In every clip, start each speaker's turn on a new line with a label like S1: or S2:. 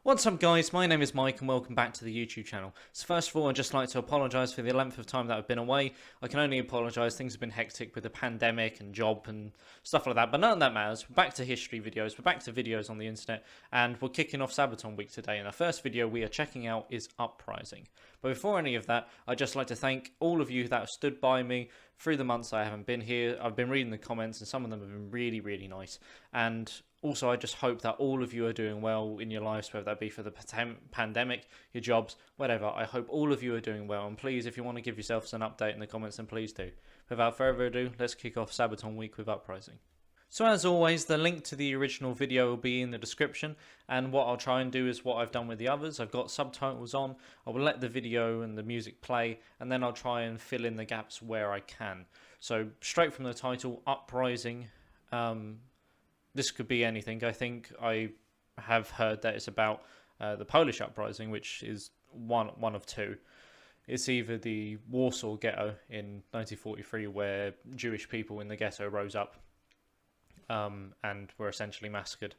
S1: What's up guys, my name is Mike and welcome back to the YouTube channel. So first of all, I'd just like to apologise for the length of time that I've been away. I can only apologise, things have been hectic with the pandemic and job and stuff like that, but none of that matters. We're back to history videos, we're back to videos on the internet, and we're kicking off Sabaton week today, and the first video we are checking out is Uprising. But before any of that, I'd just like to thank all of you that have stood by me through the months I haven't been here. I've been reading the comments and some of them have been really nice, and also, I just hope that all of you are doing well in your lives, whether that be for the pandemic, your jobs, whatever. I hope all of you are doing well. And please, if you want to give yourselves an update in the comments, then please do. Without further ado, let's kick off Sabaton week with Uprising. So as always, the link to the original video will be in the description. And what I'll try and do is what I've done with the others. I've got subtitles on. I will let the video and the music play. And then I'll try and fill in the gaps where I can. So straight from the title, Uprising. This could be anything. I think I have heard that it's about the Polish uprising, which is one of two. It's either the Warsaw Ghetto in 1943, where Jewish people in the ghetto rose up and were essentially massacred.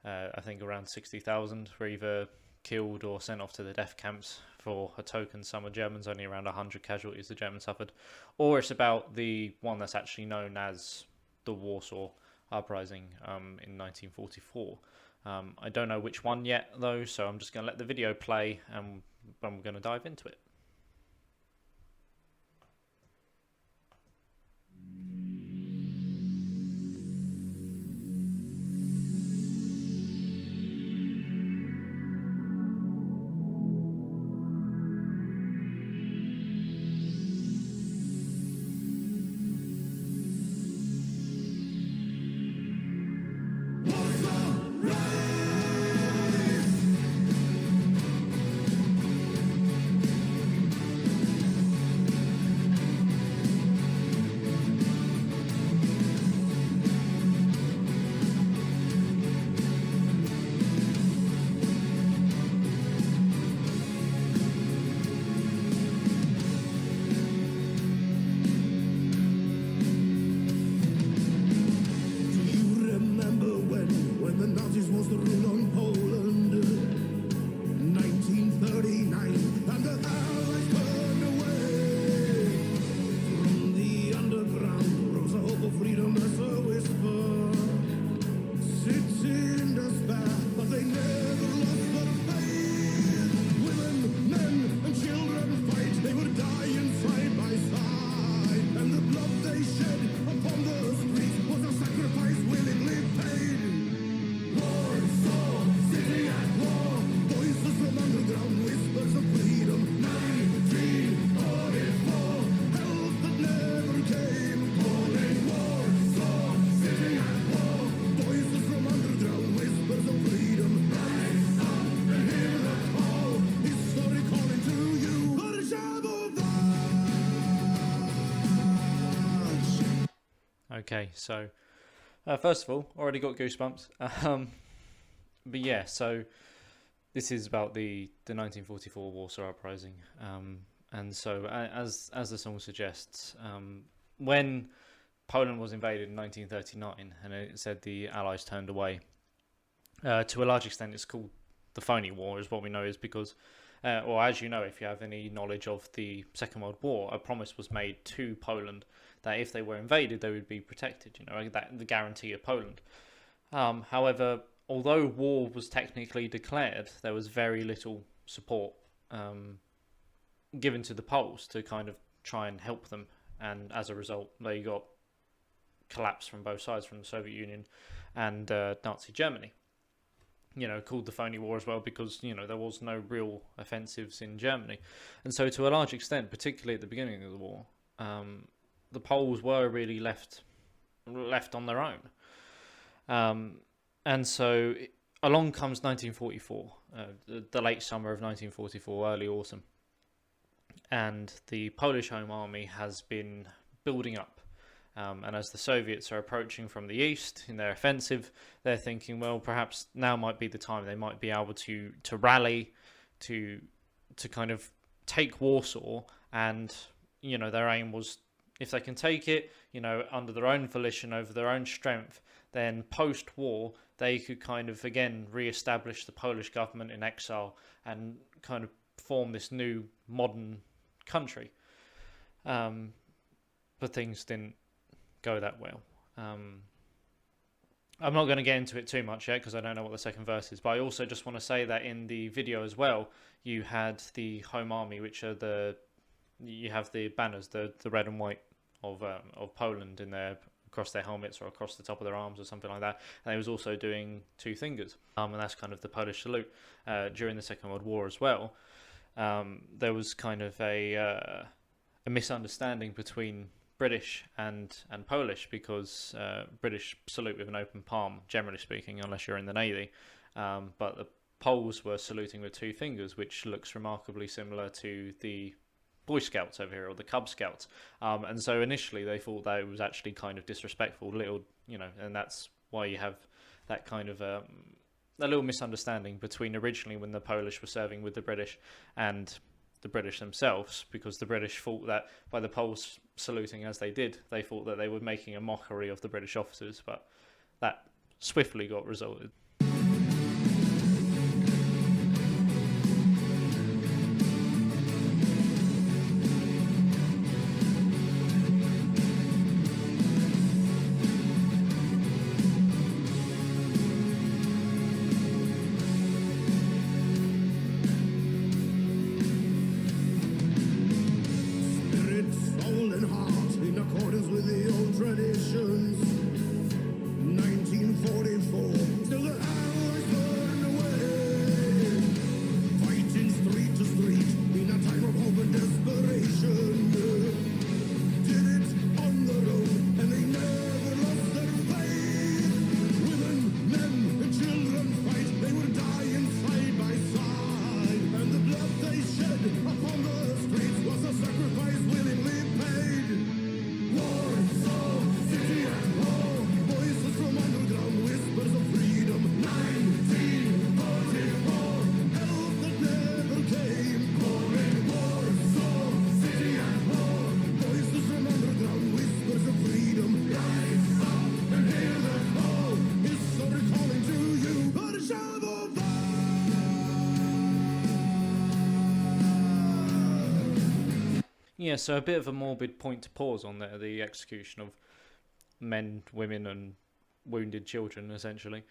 S1: I think around 60,000 were either killed or sent off to the death camps for a token sum of Germans, only around 100 casualties the Germans suffered. Or it's about the one that's actually known as the Warsaw Uprising in 1944. I don't know which one yet though, so I'm just going to let the video play and I'm going to dive into it. Okay, so first of all, already got goosebumps. But yeah, so this is about the 1944 Warsaw Uprising, and so as the song suggests, when Poland was invaded in 1939, and it said the Allies turned away, to a large extent, it's called the phony war, is what we know, is because, or as you know, if you have any knowledge of the Second World War, a promise was made to Poland that if they were invaded, they would be protected, you know, that the guarantee of Poland. However, although war was technically declared, there was very little support given to the Poles to kind of try and help them, and as a result, they got collapse from both sides, from the Soviet Union and Nazi Germany. You know, called the phony war as well because, you know, there was no real offensives in Germany. And so to a large extent, particularly at the beginning of the war, the Poles were really left on their own. And so along comes 1944, the late summer of 1944, early autumn. And the Polish Home Army has been building up. And as the Soviets are approaching from the east in their offensive, they're thinking, well, perhaps now might be the time they might be able to rally, to kind of take Warsaw. And, you know, their aim was, if they can take it, you know, under their own volition, over their own strength, then post-war, they could kind of again re-establish the Polish government in exile and kind of form this new modern country. But things didn't go that well. I'm not going to get into it too much yet because I don't know what the second verse is, but I also just want to say that in the video as well, you had the Home Army, which are you have the banners, the red and white of Poland in their across their helmets or across the top of their arms or something like that. And they was also doing two fingers, and that's kind of the Polish salute. During the Second World War as well, there was kind of a misunderstanding between British and Polish, because British salute with an open palm, generally speaking, unless you're in the Navy, but the Poles were saluting with two fingers, which looks remarkably similar to the Boy Scouts over here, or the Cub Scouts, and so initially they thought that it was actually kind of disrespectful, and that's why you have that kind of a little misunderstanding between originally when the Polish were serving with the British and the British themselves, because the British thought that by the Poles saluting as they did, they thought that they were making a mockery of the British officers, but that swiftly got resolved. Yeah, so a bit of a morbid point to pause on there, the execution of men, women and wounded children, essentially.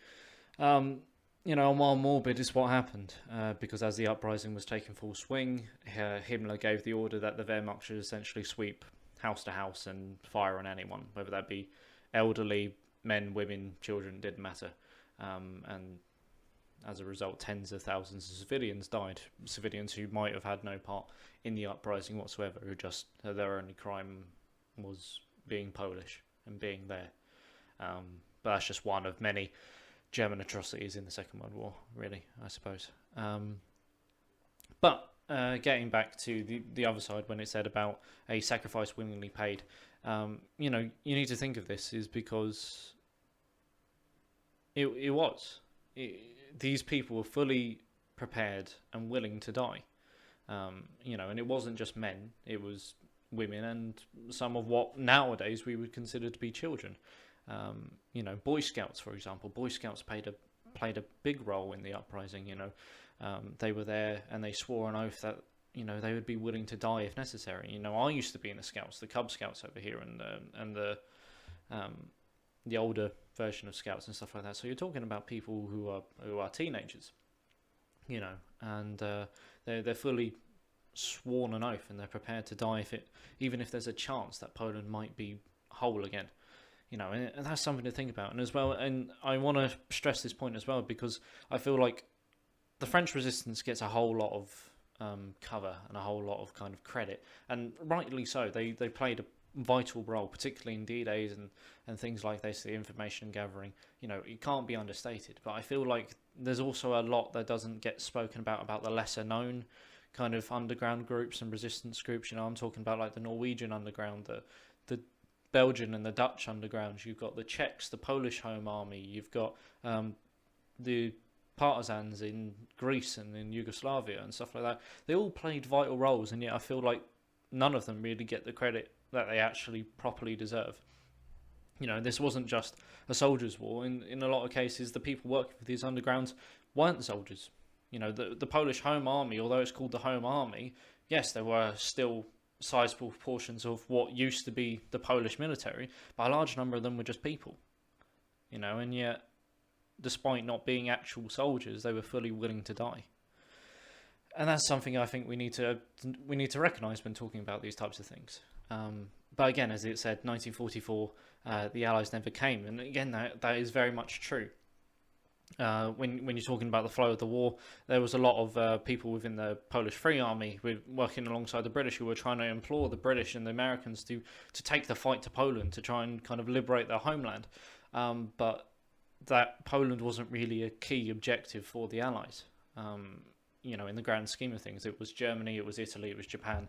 S1: While morbid is what happened, because as the uprising was taking full swing, Himmler gave the order that the Wehrmacht should essentially sweep house to house and fire on anyone, whether that be elderly, men, women, children, didn't matter. And as a result, tens of thousands of civilians died. Civilians who might have had no part in the uprising whatsoever, who just, their only crime was being Polish and being there. But that's just one of many German atrocities in the Second World War, really, I suppose. But getting back to the other side, when it said about a sacrifice willingly paid, you need to think of this is because it was. These people were fully prepared and willing to die. And it wasn't just men, it was women and some of what nowadays we would consider to be children. Boy Scouts, for example. Boy Scouts played a big role in the uprising. They were there and they swore an oath that they would be willing to die if necessary. I used to be in the Scouts, the Cub Scouts over here, and the older version of Scouts and stuff like that. So you're talking about people who are teenagers, and they're fully sworn an oath and they're prepared to die even if there's a chance that Poland might be whole again. And that's something to think about. And as well, and I want to stress this point as well, because I feel like the French resistance gets a whole lot of cover and a whole lot of kind of credit, and rightly so. They played a vital role, particularly in D-Days and things like this, the information gathering. It can't be understated. But I feel like there's also a lot that doesn't get spoken about the lesser known kind of underground groups and resistance groups. I'm talking about like the Norwegian underground, the Belgian and the Dutch undergrounds. You've got the Czechs, the Polish Home Army. You've got the partisans in Greece and in Yugoslavia and stuff like that. They all played vital roles, and yet I feel like none of them really get the credit that they actually properly deserve. This wasn't just a soldiers' war. In a lot of cases, the people working for these undergrounds weren't soldiers. The Polish Home Army, although it's called the Home Army, yes, there were still sizable portions of what used to be the Polish military, but a large number of them were just people. And yet, despite not being actual soldiers, they were fully willing to die. And that's something I think we need to recognise when talking about these types of things. But again, as it said, 1944, the Allies never came, and again, that is very much true. When you're talking about the flow of the war, there was a lot of people within the Polish Free Army working alongside the British who were trying to implore the British and the Americans to take the fight to Poland to try and kind of liberate their homeland. But that Poland wasn't really a key objective for the Allies. In the grand scheme of things, it was Germany, it was Italy, it was Japan.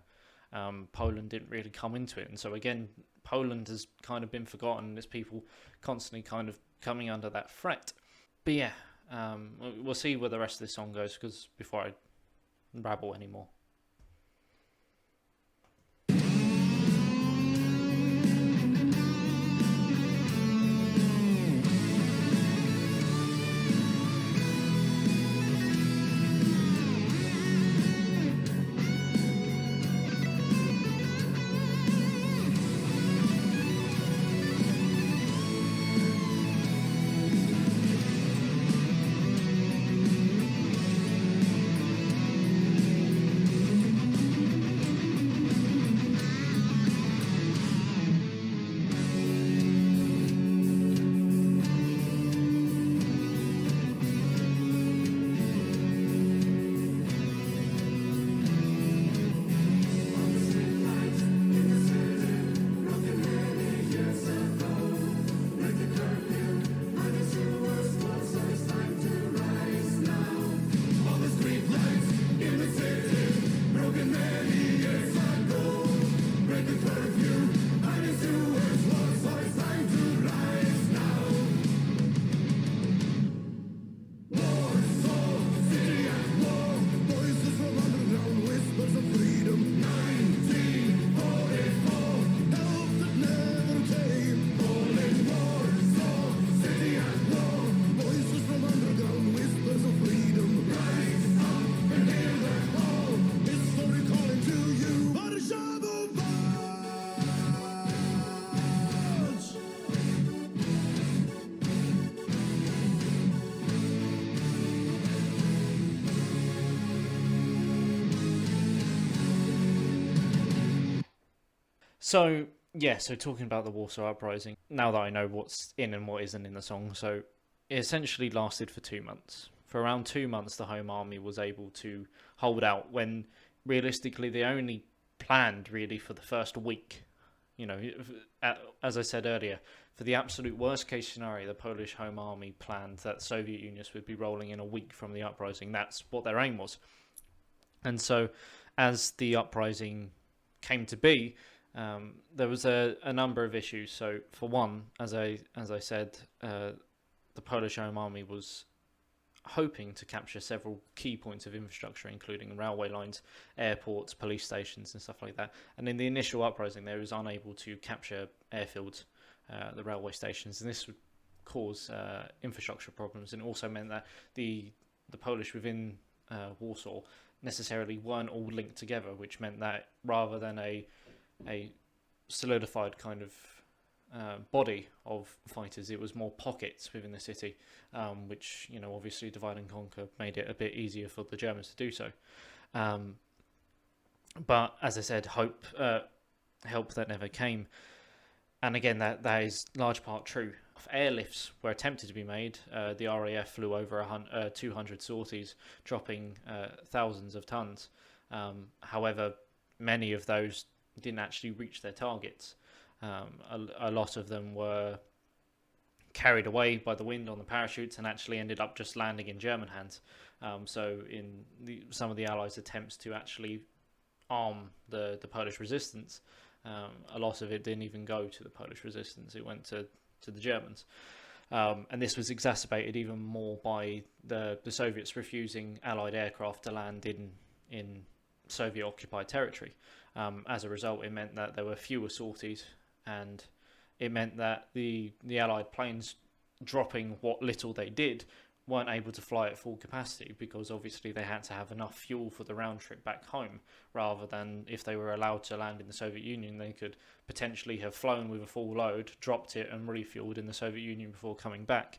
S1: Poland didn't really come into it, and so again, Poland has kind of been forgotten as people constantly kind of coming under that threat. But yeah, we'll see where the rest of this song goes, because before I rabble anymore. So talking about the Warsaw Uprising, now that I know what's in and what isn't in the song, so it essentially lasted for 2 months. For around 2 months, the Home Army was able to hold out when realistically they only planned really for the first week. As I said earlier, for the absolute worst case scenario, the Polish Home Army planned that Soviet Unionists would be rolling in a week from the uprising. That's what their aim was. And so as the uprising came to be, there was a number of issues. So for one, as I said, the Polish Home Army was hoping to capture several key points of infrastructure, including railway lines, airports, police stations and stuff like that. And in the initial uprising, they was unable to capture airfields, the railway stations, and this would cause infrastructure problems, and also meant that the Polish within Warsaw necessarily weren't all linked together, which meant that rather than a solidified kind of body of fighters, it was more pockets within the city, which obviously divide and conquer made it a bit easier for the Germans to do so. But as I said, help that never came, and again that is large part true. Airlifts were attempted to be made. The RAF flew over 200 sorties, dropping thousands of tons. However, many of those didn't actually reach their targets. A lot of them were carried away by the wind on the parachutes and actually ended up just landing in German hands. So in some of the Allies' attempts to actually arm the Polish resistance, a lot of it didn't even go to the Polish resistance. It went to the Germans. And this was exacerbated even more by the Soviets refusing Allied aircraft to land in Soviet-occupied territory. As a result, it meant that there were fewer sorties, and it meant that the Allied planes dropping what little they did weren't able to fly at full capacity, because obviously they had to have enough fuel for the round trip back home, rather than if they were allowed to land in the Soviet Union, they could potentially have flown with a full load, dropped it and refueled in the Soviet Union before coming back.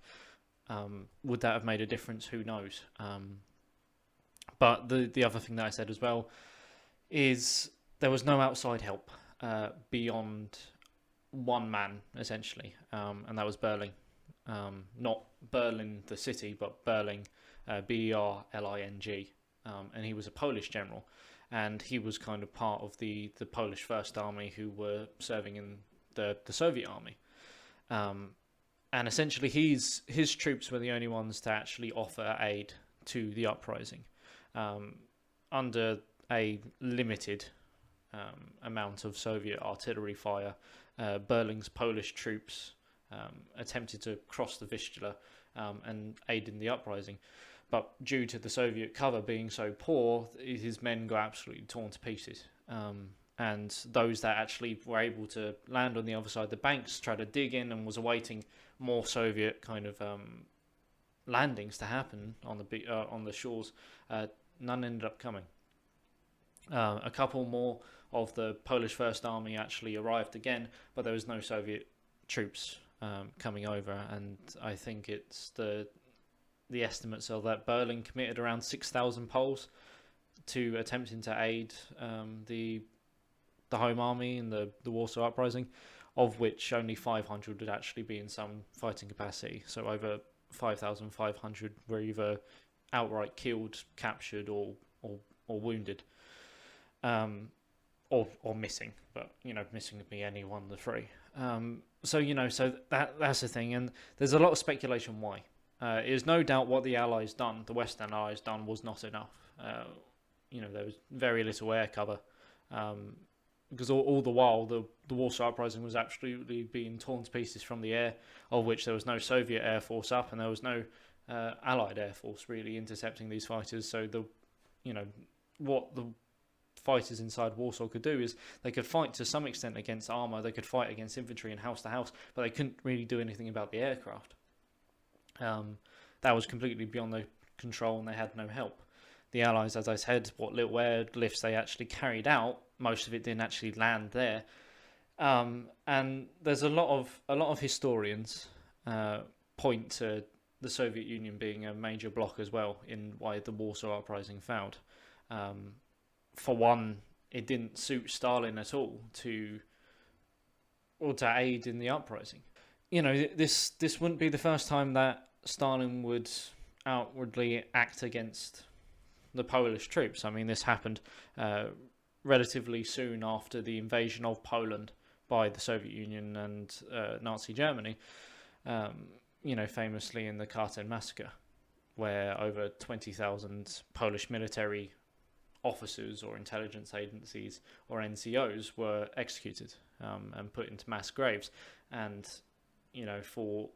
S1: Would that have made a difference? Who knows? But the other thing that I said as well is there was no outside help beyond one man, essentially, and that was Berling. Not Berlin the city, but Berling, Berling, and he was a Polish general, and he was kind of part of the Polish First Army who were serving in the Soviet Army. And essentially his troops were the only ones to actually offer aid to the uprising, under a limited amount of Soviet artillery fire. Berling's Polish troops attempted to cross the Vistula and aid in the uprising, but due to the Soviet cover being so poor, his men got absolutely torn to pieces. And those that actually were able to land on the other side of the banks tried to dig in and was awaiting more Soviet kind of landings to happen on the shores. None ended up coming. A couple more of the Polish First Army actually arrived again, but there was no Soviet troops coming over, and I think it's the estimates are that Berlin committed around 6,000 Poles to attempting to aid the Home Army in the Warsaw Uprising, of which only 500 would actually be in some fighting capacity. So over 5,500 were either outright killed, captured, or wounded, or missing. But missing could be any one of the three. So that's the thing, and there's a lot of speculation why. It is no doubt what the Allies done, the Western Allies done, was not enough. There was very little air cover. Because all the while the Warsaw Uprising was absolutely being torn to pieces from the air, of which there was no Soviet Air Force up, and there was no Allied Air Force really intercepting these fighters. So what the fighters inside Warsaw could do is they could fight to some extent against armour, they could fight against infantry and house to house, but they couldn't really do anything about the aircraft. That was completely beyond their control, and they had no help. The Allies, as I said, what little airlifts they actually carried out, most of it didn't actually land there. And there's a lot of historians point to the Soviet Union being a major block as well in why the Warsaw Uprising failed. For one, it didn't suit Stalin at all to aid in the uprising. This wouldn't be the first time that Stalin would outwardly act against the Polish troops. I mean, this happened relatively soon after the invasion of Poland by the Soviet Union and Nazi Germany, famously in the Katyn massacre, where over 20,000 Polish military officers or intelligence agencies or NCOs were executed and put into mass graves. And for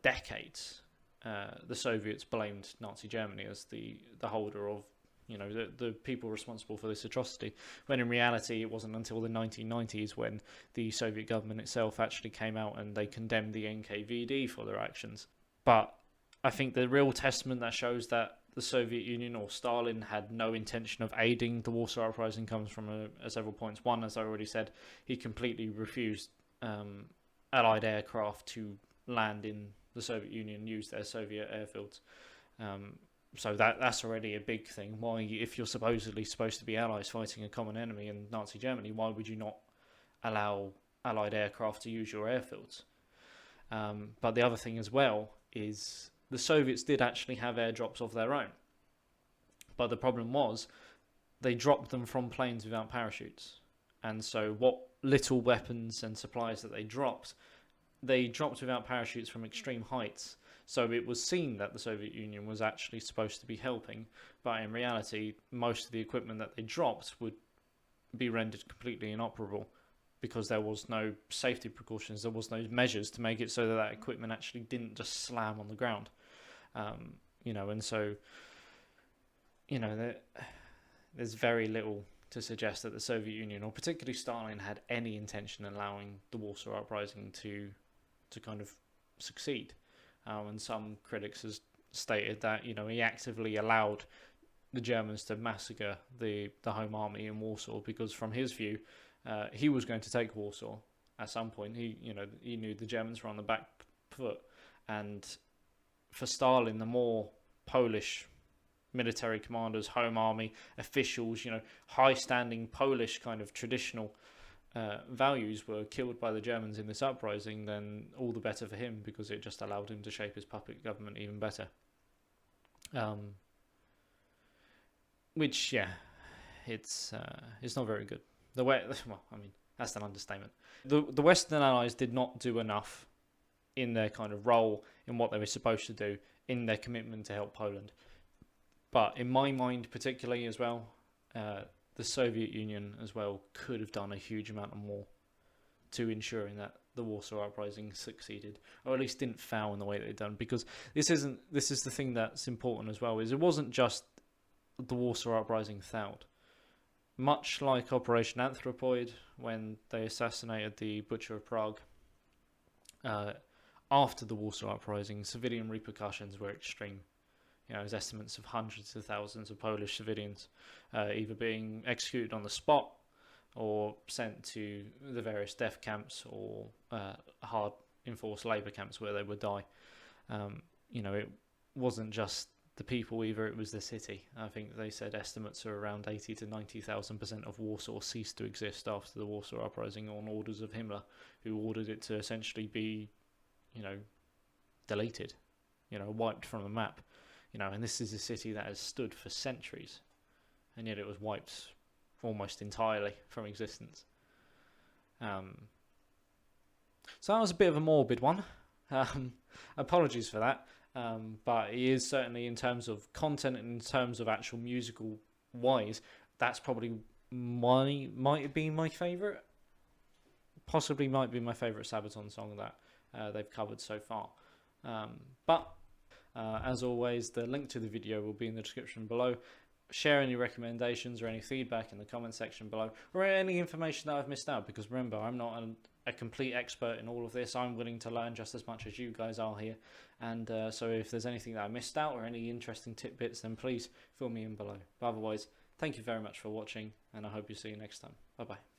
S1: decades the Soviets blamed Nazi Germany as the holder of the people responsible for this atrocity, when in reality it wasn't until the 1990s when the Soviet government itself actually came out and they condemned the NKVD for their actions. But I think the real testament that shows that the Soviet Union or Stalin had no intention of aiding the Warsaw Uprising comes from several points. One, as I already said, he completely refused Allied aircraft to land in the Soviet Union, use their Soviet airfields. So that's already a big thing. Why, if you're supposedly supposed to be allies fighting a common enemy in Nazi Germany, why would you not allow Allied aircraft to use your airfields? But the other thing as well is the Soviets did actually have airdrops of their own. But the problem was they dropped them from planes without parachutes. And so what little weapons and supplies that they dropped without parachutes from extreme heights. So it was seen that the Soviet Union was actually supposed to be helping, but in reality, most of the equipment that they dropped would be rendered completely inoperable because there was no safety precautions, there was no measures to make it so that equipment actually didn't just slam on the ground. And so, there's very little to suggest that the Soviet Union, or particularly Stalin, had any intention of allowing the Warsaw Uprising to kind of succeed. And some critics has stated that, you know, he actively allowed the Germans to massacre the Home Army in Warsaw because, from his view, he was going to take Warsaw at some point. He knew the Germans were on the back foot, and for Stalin, the more Polish military commanders, Home Army officials, you know, high-standing Polish kind of traditional values were killed by the Germans in this uprising, then all the better for him, because it just allowed him to shape his puppet government even better. Which, yeah, it's not very good. Well, I mean, that's an understatement. The Western Allies did not do enough in their kind of role, in what they were supposed to do, in their commitment to help Poland. But in my mind, particularly as well, the Soviet Union as well could have done a huge amount more to ensuring that the Warsaw Uprising succeeded, or at least didn't fail in the way they'd done. Because this is the thing that's important as well, is it wasn't just the Warsaw Uprising failed. Much like Operation Anthropoid, when they assassinated the Butcher of Prague, after the Warsaw Uprising, civilian repercussions were extreme. You know, there's estimates of hundreds of thousands of Polish civilians either being executed on the spot or sent to the various death camps or hard enforced labour camps where they would die. You know, it wasn't just the people either, it was the city. I think they said estimates are around 80 to 90,000% of Warsaw ceased to exist after the Warsaw Uprising on orders of Himmler, who ordered it to essentially be, you know, deleted, you know, wiped from the map. You know, and this is a city that has stood for centuries, and yet it was wiped almost entirely from existence. So that was a bit of a morbid one. Apologies for that. But it is certainly, in terms of content and in terms of actual musical wise, that's probably might be my favourite. Possibly might be my favourite Sabaton song that they've covered so far. But as always, the link to the video will be in the description below. Share any recommendations or any feedback in the comment section below, or any information that I've missed out, because remember, I'm not a complete expert in all of this. I'm willing to learn just as much as you guys are here, and so if there's anything that I missed out or any interesting tidbits, then please fill me in below. But otherwise, thank you very much for watching, and I hope you see you next time. Bye bye.